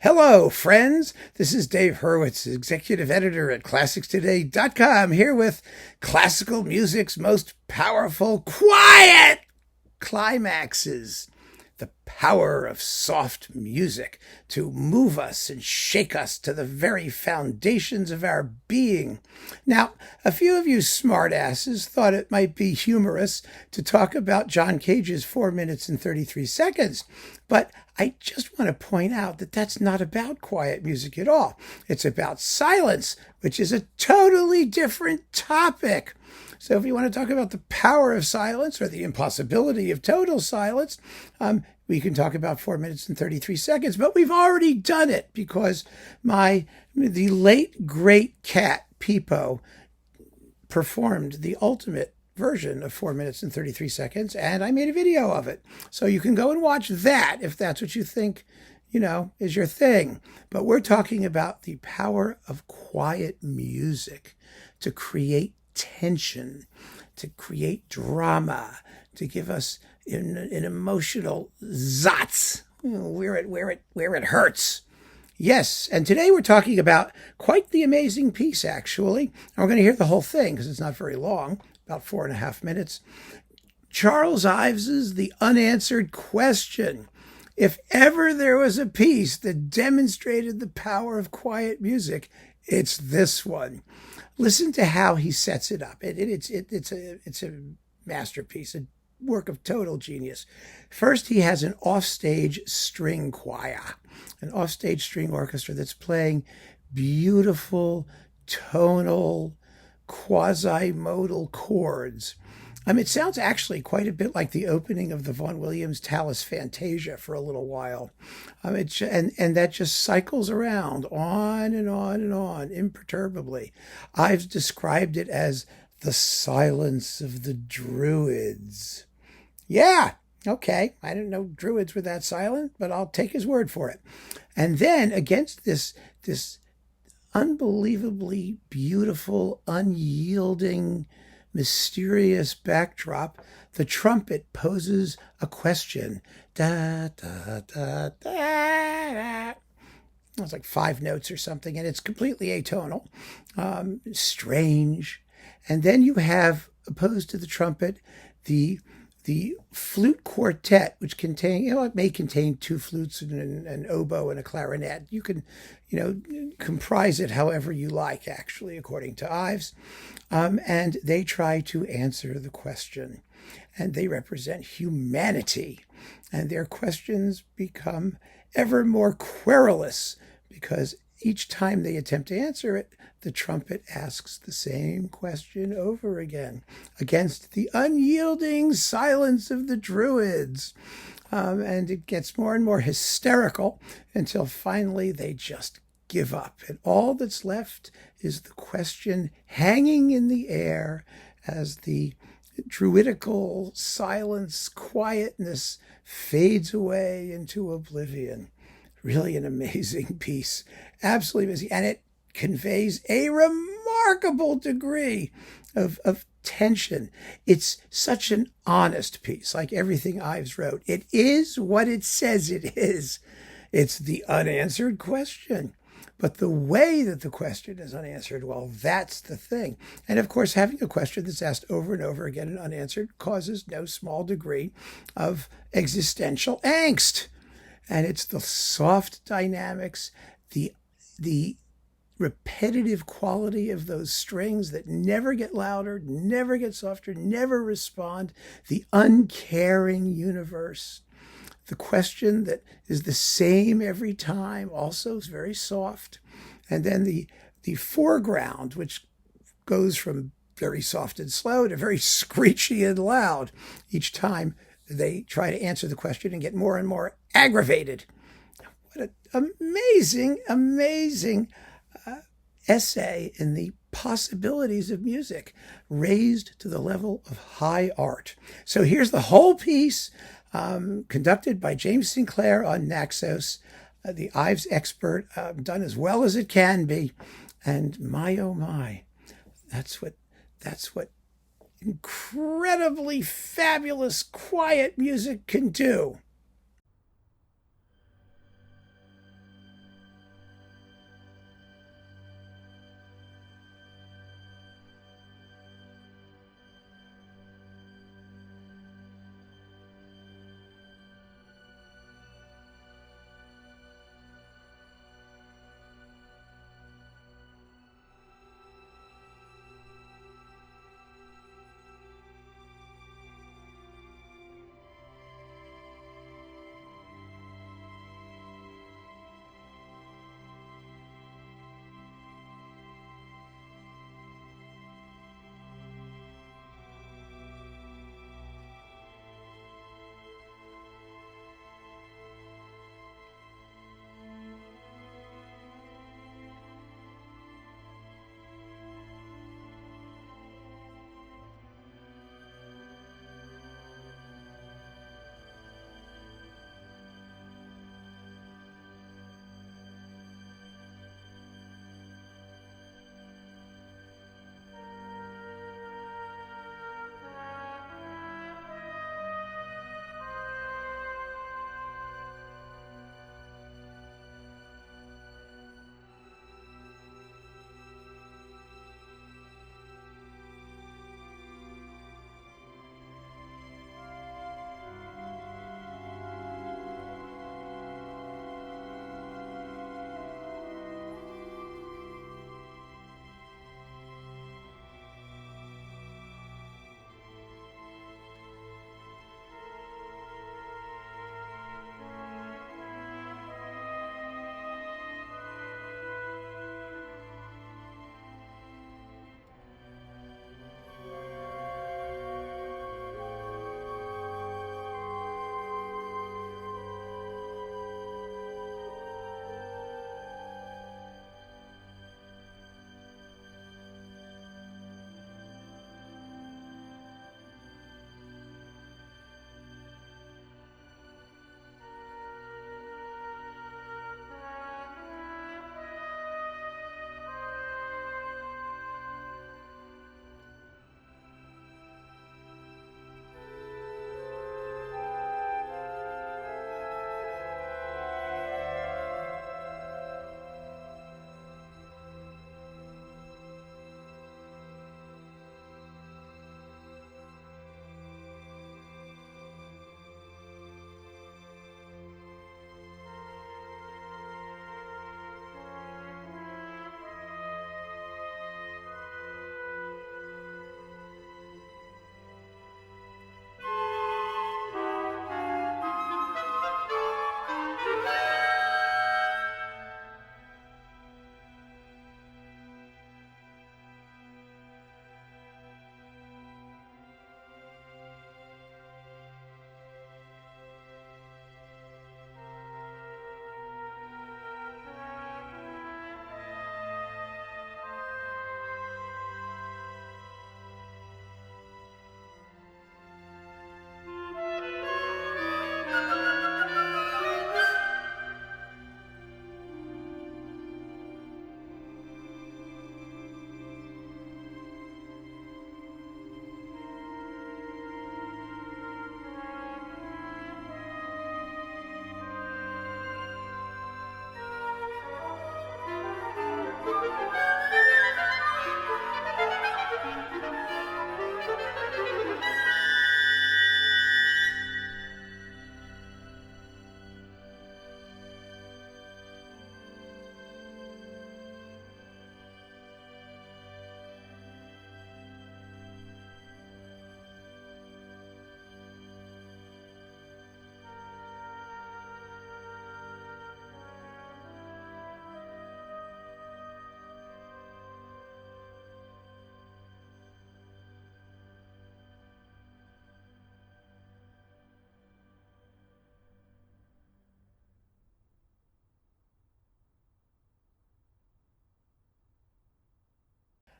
Hello, friends. This is Dave Hurwitz, executive editor at ClassicsToday.com, here with classical music's most powerful, quiet climaxes. The power of soft music to move us and shake us to the very foundations of our being. Now, a few of you smartasses thought it might be humorous to talk about John Cage's 4 minutes and 33 seconds, but I just want to point out that that's not about quiet music at all. It's about silence, which is a totally different topic. So if you want to talk about the power of silence or the impossibility of total silence, we can talk about 4 minutes and 33 seconds, but we've already done it because the late great cat Peepo performed the ultimate version of 4 minutes and 33 seconds, and I made a video of it. So you can go and watch that if that's what you think, is your thing. But we're talking about the power of quiet music to create tension, to create drama, to give us an emotional zats where it hurts. Yes, and today we're talking about quite the amazing piece, actually. And we're going to hear the whole thing because it's not very long, about 4.5 minutes. Charles Ives's The Unanswered Question. If ever there was a piece that demonstrated the power of quiet music, it's this one. Listen to how he sets it up. It's a masterpiece, a work of total genius. First, he has an offstage string choir, an offstage string orchestra that's playing beautiful, tonal, quasi-modal chords. It sounds actually quite a bit like the opening of the Vaughan Williams Tallis Fantasia for a little while. And that just cycles around on and on and on imperturbably. Ives described it as the silence of the Druids. Yeah, okay. I didn't know Druids were that silent, but I'll take his word for it. And then against this unbelievably beautiful, unyielding, mysterious backdrop, the trumpet poses a question. Da, da, da, da, da. It's like 5 notes or something, and it's completely atonal, strange. And then you have, opposed to the trumpet, the flute quartet, which it may contain 2 flutes and an oboe and a clarinet. You can, comprise it however you like, actually, according to Ives. And they try to answer the question. And they represent humanity. And their questions become ever more querulous because each time they attempt to answer it, the trumpet asks the same question over again against the unyielding silence of the Druids. And it gets more and more hysterical until finally they just give up. And all that's left is the question hanging in the air as the druidical silence, quietness fades away into oblivion. Really an amazing piece. Absolutely amazing. And it conveys a remarkable degree of tension. It's such an honest piece, like everything Ives wrote. It is what it says it is. It's the unanswered question. But the way that the question is unanswered, well, that's the thing. And of course, having a question that's asked over and over again and unanswered causes no small degree of existential angst. And it's the soft dynamics, the repetitive quality of those strings that never get louder, never get softer, never respond, the uncaring universe. The question that is the same every time also is very soft. And then the foreground, which goes from very soft and slow to very screechy and loud each time they try to answer the question and get more and more aggravated. What an amazing essay in the possibilities of music raised to the level of high art. So here's the whole piece, conducted by James Sinclair on Naxos, the Ives expert, done as well as it can be. And my, oh my, that's what incredibly fabulous quiet music can do.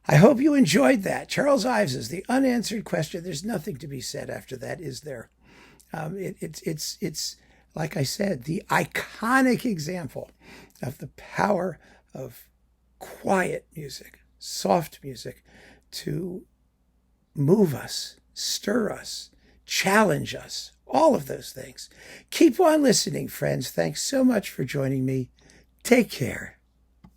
I hope you enjoyed that. Charles Ives is The Unanswered Question. There's nothing to be said after that, is there? It's like I said, the iconic example of the power of quiet music, soft music, to move us, stir us, challenge us, all of those things. Keep on listening, friends. Thanks so much for joining me. Take care.